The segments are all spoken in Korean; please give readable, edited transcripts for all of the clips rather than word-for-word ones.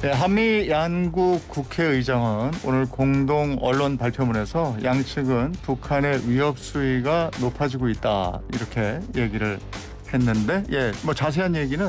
네, 한미 양국 국회의장은 오늘 공동 언론 발표문에서 양측은 북한의 위협 수위가 높아지고 있다 이렇게 얘기를 했는데, 뭐 자세한 얘기는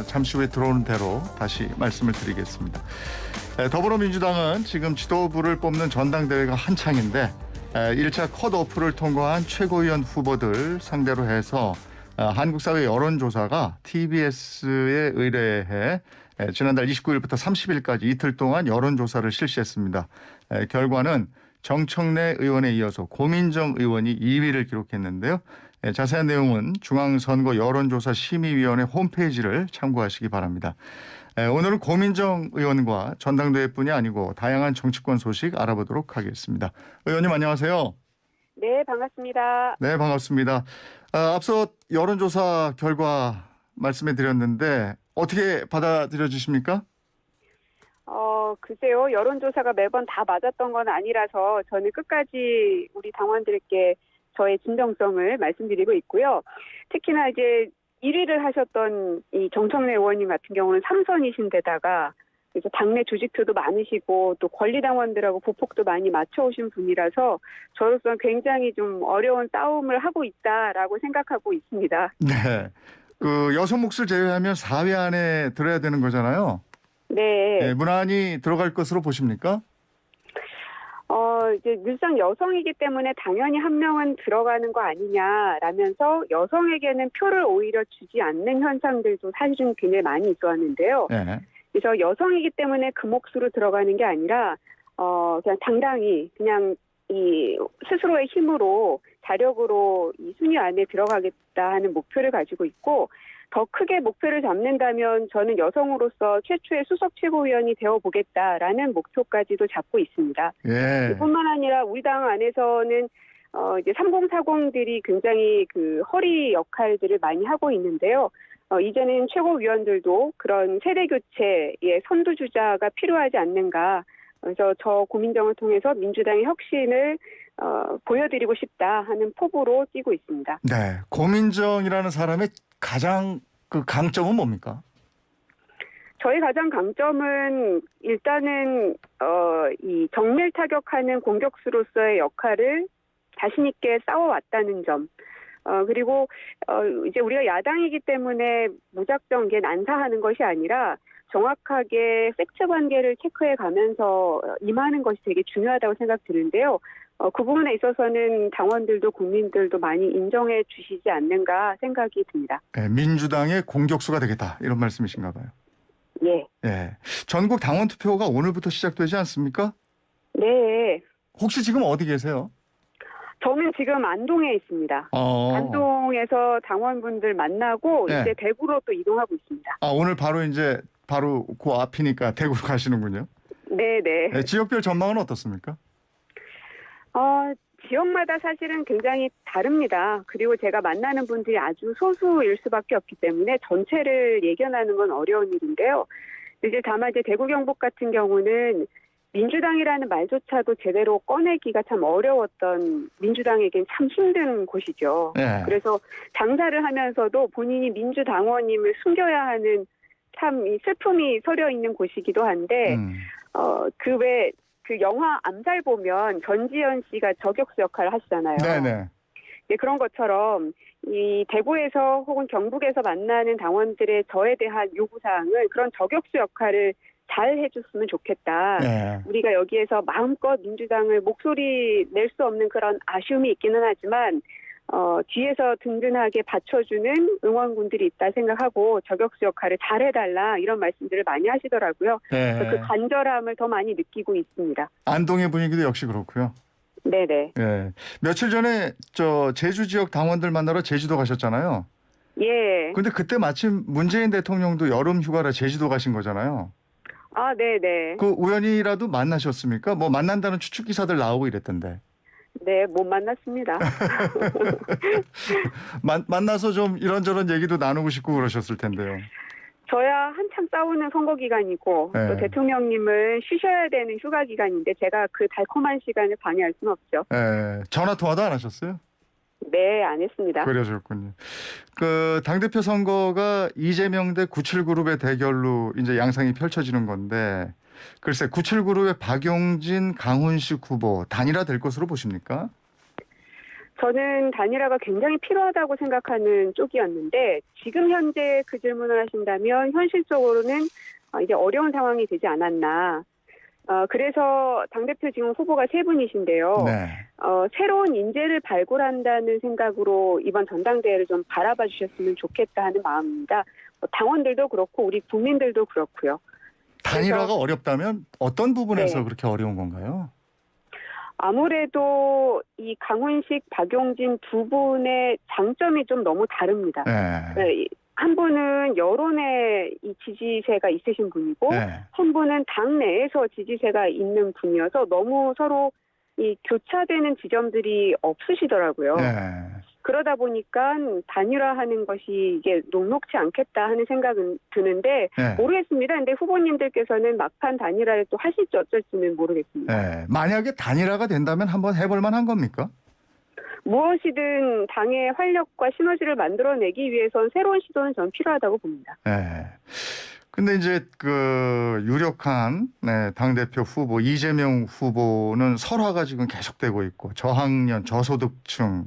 잠시 후에 들어오는 대로 다시 말씀을 드리겠습니다. 더불어민주당은 지금 지도부를 뽑는 전당대회가 한창인데 1차 컷오프를 통과한 최고위원 후보들 상대로 해서 한국사회 여론조사가 TBS에 의뢰해 지난달 29일부터 30일까지 이틀 동안 여론조사를 실시했습니다. 결과는 정청래 의원에 이어서 고민정 의원이 2위를 기록했는데요. 자세한 내용은 중앙선거 여론조사 심의위원회 홈페이지를 참고하시기 바랍니다. 오늘은 고민정 의원과 전당대회뿐이 아니고 다양한 정치권 소식 알아보도록 하겠습니다. 의원님 안녕하세요. 네, 반갑습니다. 네, 반갑습니다. 앞서 여론조사 결과 말씀해 드렸는데 어떻게 받아들여지십니까? 글쎄요. 여론조사가 매번 다 맞았던 건 아니라서 저는 끝까지 우리 당원들께 저의 진정성을 말씀드리고 있고요. 특히나 이제 1위를 하셨던 이 정청래 의원님 같은 경우는 3선이신 데다가 그래서 당내 조직표도 많으시고 또 권리당원들하고 보폭도 많이 맞춰오신 분이라서 저로서는 굉장히 좀 어려운 싸움을 하고 있다라고 생각하고 있습니다. 네. 그 여성 몫을 제외하면 4위 안에 들어야 되는 거잖아요. 네. 무난히 들어갈 것으로 보십니까? 이제 늘상 여성이기 때문에 당연히 한 명은 들어가는 거 아니냐라면서 여성에게는 표를 오히려 주지 않는 현상들도 사실은 굉장히 많이 있었는데요. 네. 그래서 여성이기 때문에 그 몫으로 들어가는 게 아니라 그냥 당당히 그냥 이 스스로의 힘으로 자력으로 이 순위 안에 들어가겠다 하는 목표를 가지고 있고, 더 크게 목표를 잡는다면 저는 여성으로서 최초의 수석 최고위원이 되어보겠다라는 목표까지도 잡고 있습니다. 예. 뿐만 아니라 우리 당 안에서는 이제 3040들이 굉장히 그 허리 역할들을 많이 하고 있는데요. 이제는 최고위원들도 그런 세대 교체의 선두주자가 필요하지 않는가. 그래서 저 고민정을 통해서 민주당의 혁신을 보여드리고 싶다 하는 포부로 뛰고 있습니다. 네. 고민정이라는 사람의 가장 그 강점은 뭡니까? 저희 가장 강점은 일단은 이 정밀 타격하는 공격수로서의 역할을 자신 있게 싸워왔다는 점. 그리고 이제 우리가 야당이기 때문에 무작정 이게 난사하는 것이 아니라 정확하게 팩트 관계를 체크해 가면서 임하는 것이 되게 중요하다고 생각 드는데요. 그 부분에 있어서는 당원들도 국민들도 많이 인정해 주시지 않는가 생각이 듭니다. 네, 민주당의 공격수가 되겠다 이런 말씀이신가 봐요. 예. 네. 전국 당원 투표가 오늘부터 시작되지 않습니까? 네. 혹시 지금 어디 계세요? 저는 지금 안동에 있습니다. 안동에서 당원분들 만나고 네. 이제 대구로 또 이동하고 있습니다. 오늘 바로 그 앞이니까 대구로 가시는군요. 네네. 네, 지역별 전망은 어떻습니까? 지역마다 사실은 굉장히 다릅니다. 그리고 제가 만나는 분들이 아주 소수일 수밖에 없기 때문에 전체를 예견하는 건 어려운 일인데요. 이제 다만 이제 대구 경북 같은 경우는 민주당이라는 말조차도 제대로 꺼내기가 참 어려웠던, 민주당에겐 참 힘든 곳이죠. 네. 그래서 장사를 하면서도 본인이 민주당원임을 숨겨야 하는 참 이 슬픔이 서려 있는 곳이기도 한데, 그 외 그 영화 암살 보면 전지현 씨가 저격수 역할을 하시잖아요. 네네. 네, 그런 것처럼 이 대구에서 혹은 경북에서 만나는 당원들의 저에 대한 요구사항은 그런 저격수 역할을 잘 해줬으면 좋겠다. 네. 우리가 여기에서 마음껏 민주당을 목소리 낼 수 없는 그런 아쉬움이 있기는 하지만 뒤에서 든든하게 받쳐주는 응원군들이 있다 생각하고 저격수 역할을 잘해달라 이런 말씀들을 많이 하시더라고요. 네. 그 간절함을 더 많이 느끼고 있습니다. 안동의 분위기도 역시 그렇고요. 네네. 네. 며칠 전에 제주 지역 당원들 만나러 제주도 가셨잖아요. 예. 근데 그때 마침 문재인 대통령도 여름 휴가라 제주도 가신 거잖아요. 네네. 그 우연이라도 만나셨습니까? 뭐 만난다는 추측 기사들 나오고 이랬던데. 네, 못 만났습니다. 만나서 좀 이런저런 얘기도 나누고 싶고 그러셨을 텐데요. 저야 한참 싸우는 선거 기간이고 네. 또 대통령님은 쉬셔야 되는 휴가 기간인데 제가 그 달콤한 시간을 방해할 수는 없죠. 전화 통화도 안 하셨어요? 네, 안 했습니다. 그러셨군요. 그 당대표 선거가 이재명 대 97그룹의 대결로 이제 양상이 펼쳐지는 건데 글쎄 97그룹의 박용진, 강훈식 후보 단일화 될 것으로 보십니까? 저는 단일화가 굉장히 필요하다고 생각하는 쪽이었는데 지금 현재 그 질문을 하신다면 현실적으로는 이제 어려운 상황이 되지 않았나. 그래서 당대표 지금 후보가 세 분이신데요. 네. 새로운 인재를 발굴한다는 생각으로 이번 전당대회를 좀 바라봐 주셨으면 좋겠다 하는 마음입니다. 당원들도 그렇고 우리 국민들도 그렇고요. 단일화가 어렵다면 어떤 부분에서 네. 그렇게 어려운 건가요? 아무래도 이 강훈식, 박용진 두 분의 장점이 좀 너무 다릅니다. 네. 네, 한 분은 여론에 이 지지세가 있으신 분이고 네. 한 분은 당 내에서 지지세가 있는 분이어서 너무 서로 이 교차되는 지점들이 없으시더라고요. 네. 그러다 보니까 단일화하는 것이 이게 녹록지 않겠다 하는 생각은 드는데 네. 모르겠습니다. 근데 후보님들께서는 막판 단일화를 또 하실지 어쩔지는 모르겠습니다. 네. 만약에 단일화가 된다면 한번 해볼 만한 겁니까? 무엇이든 당의 활력과 시너지를 만들어내기 위해선 새로운 시도는 전 필요하다고 봅니다. 네. 근데 이제 그 유력한 당대표 후보 이재명 후보는 설화가 지금 계속되고 있고 저학년, 저소득층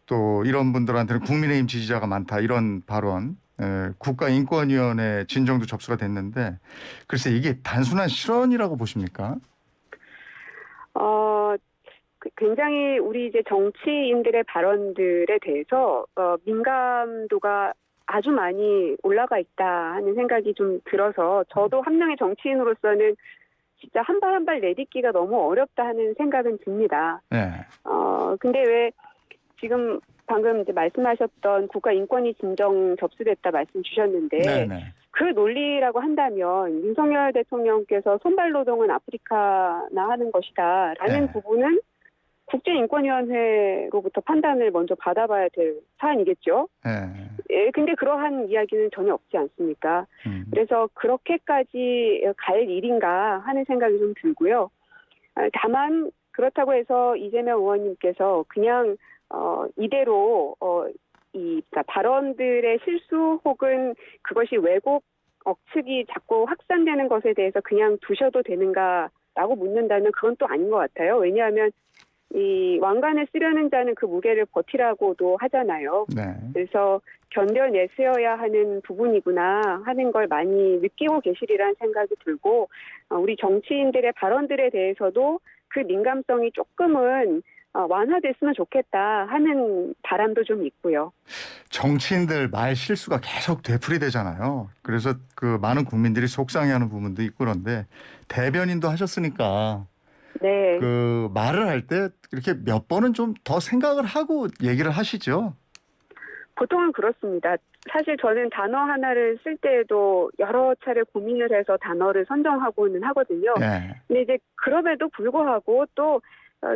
또 이런 분들한테는 국민의힘 지지자가 많다 이런 발언 국가인권위원회 진정도 접수가 됐는데 글쎄 이게 단순한 실언이라고 보십니까? 굉장히 우리 이제 정치인들의 발언들에 대해서 민감도가 아주 많이 올라가 있다 하는 생각이 좀 들어서 저도 한 명의 정치인으로서는 진짜 한 발 한 발 내딛기가 너무 어렵다 하는 생각은 듭니다. 네. 근데 왜 지금 방금 이제 말씀하셨던 국가인권위 진정 접수됐다 말씀 주셨는데 네네. 그 논리라고 한다면 윤석열 대통령께서 손발노동은 아프리카나 하는 것이다라는 네. 부분은 국제인권위원회로부터 판단을 먼저 받아봐야 될 사안이겠죠. 네. 예, 근데 그러한 이야기는 전혀 없지 않습니까? 그래서 그렇게까지 갈 일인가 하는 생각이 좀 들고요. 다만 그렇다고 해서 이재명 의원님께서 그냥 이대로 그러니까 발언들의 실수 혹은 그것이 왜곡 억측이 자꾸 확산되는 것에 대해서 그냥 두셔도 되는가라고 묻는다면 그건 또 아닌 것 같아요. 왜냐하면 이 왕관을 쓰려는 자는 그 무게를 버티라고도 하잖아요. 네. 그래서 견뎌내셔야 하는 부분이구나 하는 걸 많이 느끼고 계시리라는 생각이 들고 우리 정치인들의 발언들에 대해서도 그 민감성이 조금은 완화됐으면 좋겠다 하는 바람도 좀 있고요. 정치인들 말 실수가 계속 되풀이되잖아요. 그래서 그 많은 국민들이 속상해하는 부분도 있고 그런데 대변인도 하셨으니까 네. 그 말을 할 때 이렇게 몇 번은 좀 더 생각을 하고 얘기를 하시죠. 보통은 그렇습니다. 사실 저는 단어 하나를 쓸 때에도 여러 차례 고민을 해서 단어를 선정하고는 하거든요. 네. 근데 이제 그럼에도 불구하고 또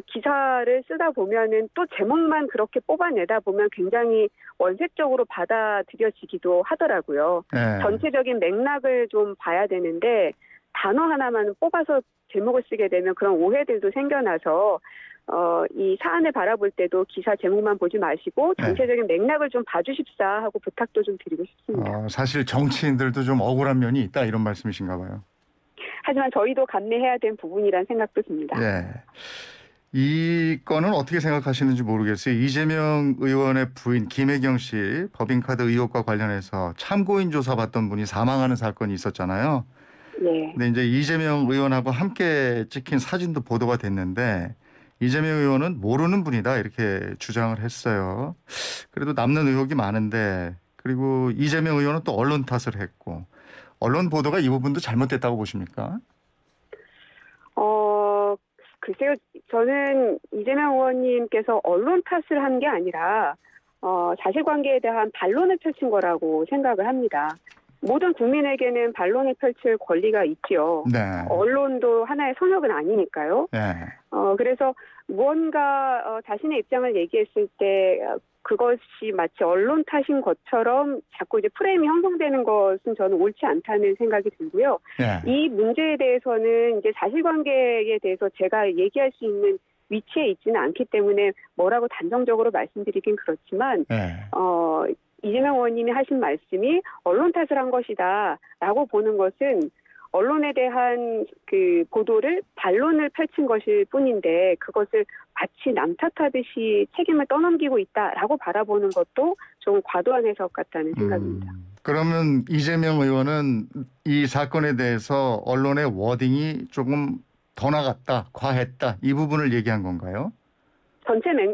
기사를 쓰다 보면은 또 제목만 그렇게 뽑아내다 보면 굉장히 원색적으로 받아들여지기도 하더라고요. 네. 전체적인 맥락을 좀 봐야 되는데 단어 하나만 뽑아서 제목을 쓰게 되면 그런 오해들도 생겨나서 이 사안을 바라볼 때도 기사 제목만 보지 마시고 전체적인 맥락을 좀 봐주십사 하고 부탁도 좀 드리고 싶습니다. 사실 정치인들도 좀 억울한 면이 있다 이런 말씀이신가 봐요. 하지만 저희도 감내해야 될 부분이라는 생각도 듭니다. 예. 이 건은 어떻게 생각하시는지 모르겠어요. 이재명 의원의 부인 김혜경 씨 법인카드 의혹과 관련해서 참고인 조사받던 분이 사망하는 사건이 있었잖아요. 네. 근데 이제 이재명 의원하고 함께 찍힌 사진도 보도가 됐는데 이재명 의원은 모르는 분이다 이렇게 주장을 했어요. 그래도 남는 의혹이 많은데 그리고 이재명 의원은 또 언론 탓을 했고 언론 보도가 이 부분도 잘못됐다고 보십니까? 글쎄요. 저는 이재명 의원님께서 언론 탓을 한 게 아니라 사실관계에 대한 반론을 펼친 거라고 생각을 합니다. 모든 국민에게는 반론을 펼칠 권리가 있지요. 네. 언론도 하나의 성역은 아니니까요. 네. 그래서 무언가 자신의 입장을 얘기했을 때 그것이 마치 언론 탓인 것처럼 자꾸 이제 프레임이 형성되는 것은 저는 옳지 않다는 생각이 들고요. 네. 이 문제에 대해서는 이제 사실관계에 대해서 제가 얘기할 수 있는 위치에 있지는 않기 때문에 뭐라고 단정적으로 말씀드리긴 그렇지만 네. 이재명 의원님이 하신 말씀이 언론 탓을 한 것이다라고 보는 것은 언론에 대한 그 보도를 반론을 펼친 것일 뿐인데 그것을 마치 남 탓하듯이 책임을 떠넘기고 있다라고 바라보는 것도 좀 과도한 해석 같다는 생각입니다. 그러면 이재명 의원은 이 사건에 대해서 언론의 워딩이 조금 더 나갔다, 과했다 이 부분을 얘기한 건가요?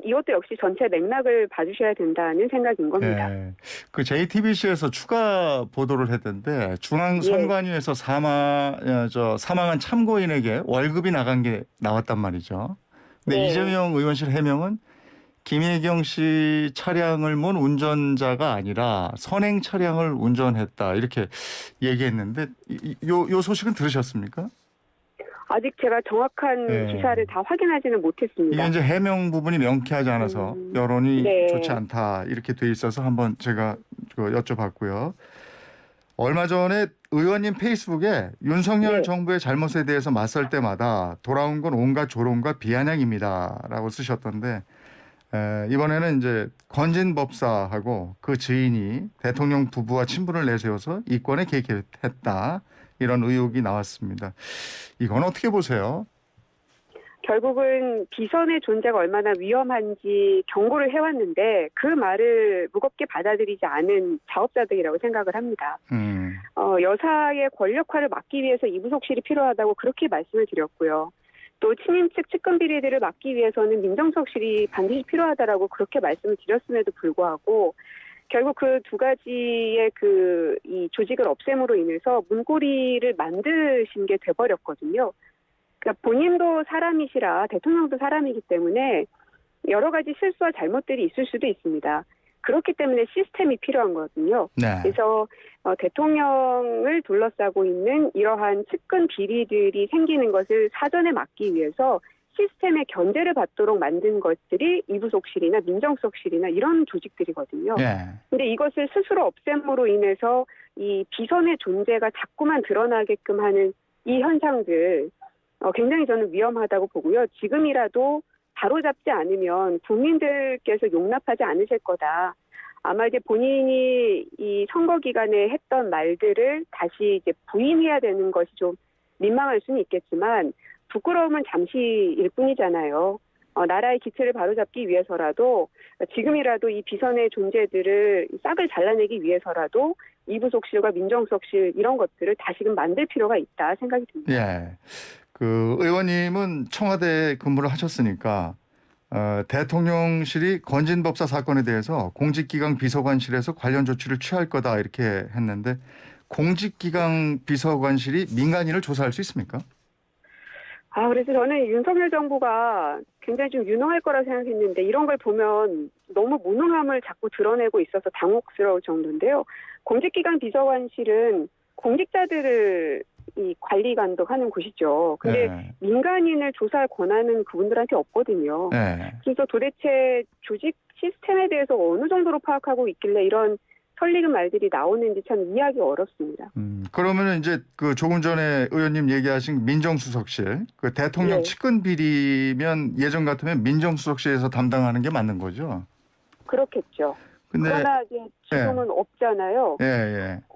이것도 역시 전체 맥락을 봐주셔야 된다는 생각인 겁니다. 네. 그 JTBC에서 추가 보도를 했던데 중앙선관위에서 사망한 참고인에게 월급이 나간 게 나왔단 말이죠. 근데 네. 이재명 의원실 해명은 김혜경 씨 차량을 몬 운전자가 아니라 선행 차량을 운전했다 이렇게 얘기했는데 요 소식은 들으셨습니까? 아직 제가 정확한 네. 기사를 다 확인하지는 못했습니다. 이게 이제 해명 부분이 명쾌하지 않아서 여론이 네. 좋지 않다 이렇게 돼 있어서 한번 제가 여쭤봤고요. 얼마 전에 의원님 페이스북에 윤석열 네. 정부의 잘못에 대해서 맞설 때마다 돌아온 건 온갖 조롱과 비아냥입니다라고 쓰셨던데 이번에는 이제 건진 법사하고 그 지인이 대통령 부부와 친분을 내세워서 이권에 개입했다 이런 의혹이 나왔습니다. 이건 어떻게 보세요? 결국은 비선의 존재가 얼마나 위험한지 경고를 해왔는데 그 말을 무겁게 받아들이지 않은 자업자득이라고 생각을 합니다. 여사의 권력화를 막기 위해서 이부속실이 필요하다고 그렇게 말씀을 드렸고요. 또 친임 측 측근 비리들을 막기 위해서는 민정수석실이 반드시 필요하다라고 그렇게 말씀을 드렸음에도 불구하고 결국 그 두 가지의 이 조직을 없앰으로 인해서 문고리를 만드신 게 돼버렸거든요. 그러니까 본인도 사람이시라 대통령도 사람이기 때문에 여러 가지 실수와 잘못들이 있을 수도 있습니다. 그렇기 때문에 시스템이 필요한 거거든요. 네. 그래서 대통령을 둘러싸고 있는 이러한 측근 비리들이 생기는 것을 사전에 막기 위해서 시스템의 견제를 받도록 만든 것들이 이부속실이나 민정수석실이나 이런 조직들이거든요. 그런데 이것을 스스로 없앰으로 인해서 이 비선의 존재가 자꾸만 드러나게끔 하는 이 현상들 굉장히 저는 위험하다고 보고요. 지금이라도 바로잡지 않으면 국민들께서 용납하지 않으실 거다. 아마 이제 본인이 이 선거 기간에 했던 말들을 다시 이제 부인해야 되는 것이 좀 민망할 수는 있겠지만 부끄러움은 잠시일 뿐이잖아요. 나라의 기틀을 바로잡기 위해서라도 지금이라도 이 비선의 존재들을 싹을 잘라내기 위해서라도 이부속실과 민정수석실 이런 것들을 다시금 만들 필요가 있다 생각이 듭니다. 예. 그 의원님은 청와대 근무를 하셨으니까 대통령실이 건진법사 사건에 대해서 공직기강 비서관실에서 관련 조치를 취할 거다 이렇게 했는데 공직기강 비서관실이 민간인을 조사할 수 있습니까? 그래서 저는 윤석열 정부가 굉장히 좀 유능할 거라 생각했는데 이런 걸 보면 너무 무능함을 자꾸 드러내고 있어서 당혹스러울 정도인데요. 공직기관 비서관실은 공직자들을 이 관리 감독하는 곳이죠. 근데 민간인을 조사할 권한은 그분들한테 없거든요. 그래서 도대체 조직 시스템에 대해서 어느 정도로 파악하고 있길래 이런 설익은 말들이 나오는지 참 이해하기 어렵습니다. 그러면은 이제 그 조금 전에 의원님 얘기하신 민정수석실, 그 대통령 네. 측근 비리면 예전 같으면 민정수석실에서 담당하는 게 맞는 거죠? 그렇겠죠. 근데 그러나 이제 지금은 없잖아요.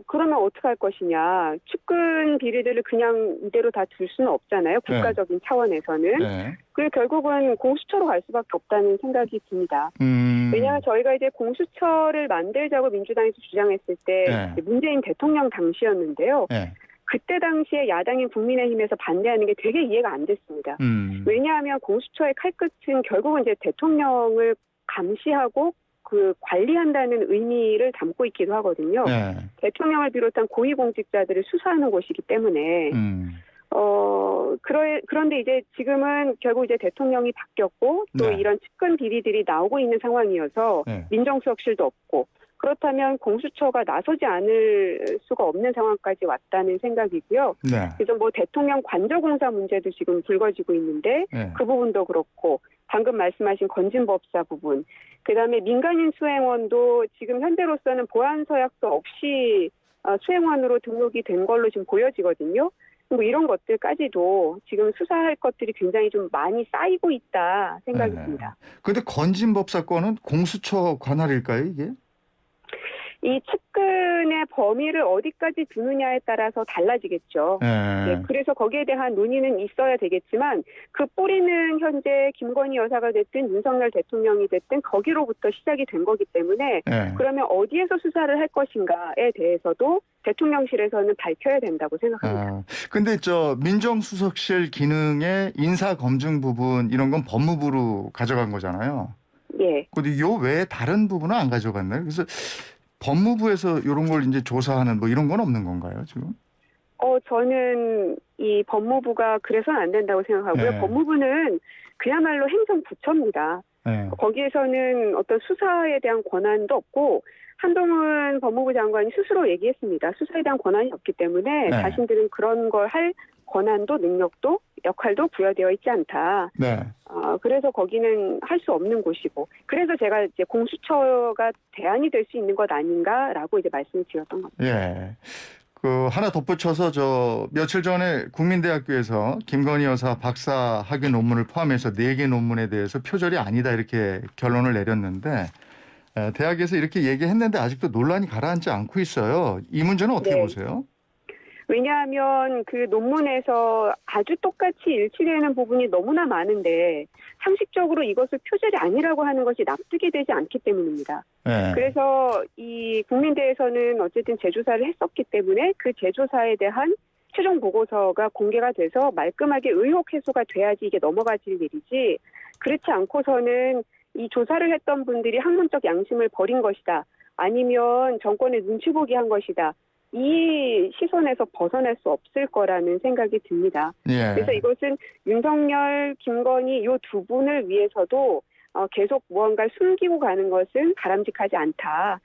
그러면 어떻게 할 것이냐. 측근 비리들을 그냥 이대로 다 둘 수는 없잖아요. 국가적인 차원에서는. 그리고 결국은 공수처로 갈 수밖에 없다는 생각이 듭니다. 왜냐하면 저희가 이제 공수처를 만들자고 민주당에서 주장했을 때 문재인 대통령 당시였는데요. 그때 당시에 야당인 국민의힘에서 반대하는 게 되게 이해가 안 됐습니다. 왜냐하면 공수처의 칼끝은 결국은 이제 대통령을 감시하고 그 관리한다는 의미를 담고 있기도 하거든요. 대통령을 비롯한 고위공직자들을 수사하는 곳이기 때문에 그런데 이제 지금은 결국 이제 대통령이 바뀌었고 또 이런 측근 비리들이 나오고 있는 상황이어서 민정수석실도 없고 그렇다면 공수처가 나서지 않을 수가 없는 상황까지 왔다는 생각이고요. 그래서 뭐 대통령 관저공사 문제도 지금 불거지고 있는데 그 부분도 그렇고 방금 말씀하신 건진법사 부분 그다음에 민간인 수행원도 지금 현재로서는 보안 서약서 없이 수행원으로 등록이 된 걸로 지금 보여지거든요. 뭐 이런 것들까지도 지금 수사할 것들이 굉장히 좀 많이 쌓이고 있다 생각이 듭니다. 그런데 건진법 사건은 공수처 관할일까요, 이게? 이 측근의 범위를 어디까지 두느냐에 따라서 달라지겠죠. 네, 그래서 거기에 대한 논의는 있어야 되겠지만 그 뿌리는 현재 김건희 여사가 됐든 윤석열 대통령이 됐든 거기로부터 시작이 된 거기 때문에 그러면 어디에서 수사를 할 것인가에 대해서도 대통령실에서는 밝혀야 된다고 생각합니다. 근데 민정수석실 기능의 인사 검증 부분 이런 건 법무부로 가져간 거잖아요. 예. 근데 요 외에 다른 부분은 안 가져갔나요? 그래서 법무부에서 이런 걸 이제 조사하는 뭐 이런 건 없는 건가요, 지금? 저는 이 법무부가 그래서는 안 된다고 생각하고요. 법무부는 그야말로 행정부처입니다. 거기에서는 어떤 수사에 대한 권한도 없고 한동훈 법무부 장관이 스스로 얘기했습니다. 수사에 대한 권한이 없기 때문에 자신들은 그런 걸 할 권한도 능력도 역할도 부여되어 있지 않다. 그래서 거기는 할 수 없는 곳이고 그래서 제가 이제 공수처가 대안이 될 수 있는 것 아닌가라고 이제 말씀을 드렸던 겁니다. 하나 덧붙여서 며칠 전에 국민대학교에서 김건희 여사 박사 학위 논문을 포함해서 4개 논문에 대해서 표절이 아니다 이렇게 결론을 내렸는데 대학에서 이렇게 얘기했는데 아직도 논란이 가라앉지 않고 있어요. 이 문제는 어떻게 보세요? 왜냐하면 그 논문에서 아주 똑같이 일치되는 부분이 너무나 많은데 상식적으로 이것을 표절이 아니라고 하는 것이 납득이 되지 않기 때문입니다. 그래서 이 국민대에서는 어쨌든 재조사를 했었기 때문에 그 재조사에 대한 최종 보고서가 공개가 돼서 말끔하게 의혹 해소가 돼야지 이게 넘어가질 일이지 그렇지 않고서는 이 조사를 했던 분들이 학문적 양심을 버린 것이다. 아니면 정권의 눈치 보기 한 것이다. 이 시선에서 벗어날 수 없을 거라는 생각이 듭니다. 그래서 이것은 윤석열, 김건희 이 두 분을 위해서도 계속 무언가를 숨기고 가는 것은 바람직하지 않다.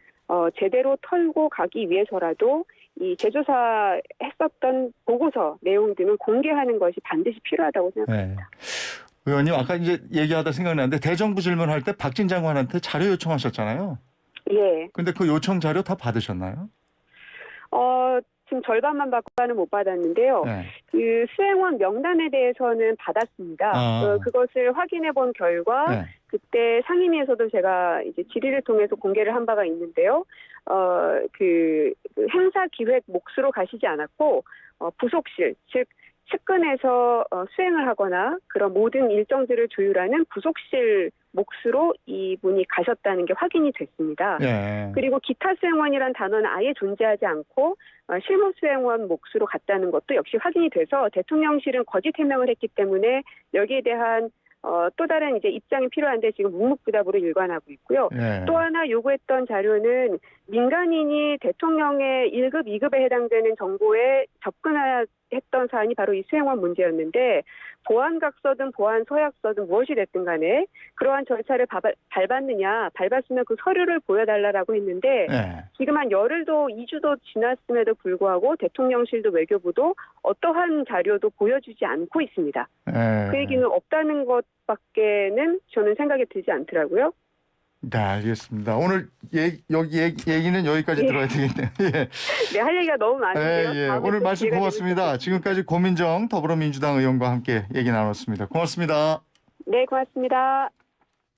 제대로 털고 가기 위해서라도 이 재조사했었던 보고서 내용 등을 공개하는 것이 반드시 필요하다고 생각합니다. 의원님 아까 이제 얘기하다 생각나는데 대정부 질문할 때 박진 장관한테 자료 요청하셨잖아요. 근데 그 요청 자료 다 받으셨나요? 지금 절반만 받고는 못 받았는데요. 그 수행원 명단에 대해서는 받았습니다. 그것을 확인해 본 결과 그때 상임위에서도 제가 이제 질의를 통해서 공개를 한 바가 있는데요. 그 행사 기획 몫으로 가시지 않았고 부속실 즉 측근에서 수행을 하거나 그런 모든 일정들을 조율하는 부속실 몫으로 이분이 가셨다는 게 확인이 됐습니다. 그리고 기타 수행원이란 단어는 아예 존재하지 않고 실무 수행원 몫으로 갔다는 것도 역시 확인이 돼서 대통령실은 거짓 해명을 했기 때문에 여기에 대한 또 다른 이제 입장이 필요한데 지금 묵묵부답으로 일관하고 있고요. 또 하나 요구했던 자료는 민간인이 대통령의 1급, 2급에 해당되는 정보에 접근했던 사안이 바로 이 수행원 문제였는데 보안각서든 보안 서약서든 무엇이 됐든 간에 그러한 절차를 밟았으면 그 서류를 보여달라고 했는데 지금 한 열흘도 2주도 지났음에도 불구하고 대통령실도 외교부도 어떠한 자료도 보여주지 않고 있습니다. 그 얘기는 없다는 것밖에는 저는 생각이 들지 않더라고요. 네, 알겠습니다. 오늘 얘기는 여기까지 들어야 되겠네요. 네, 할 얘기가 너무 많은데요. 오늘 말씀 고맙습니다. 지금까지 고민정 더불어민주당 의원과 함께 얘기 나눴습니다. 고맙습니다. 네, 고맙습니다.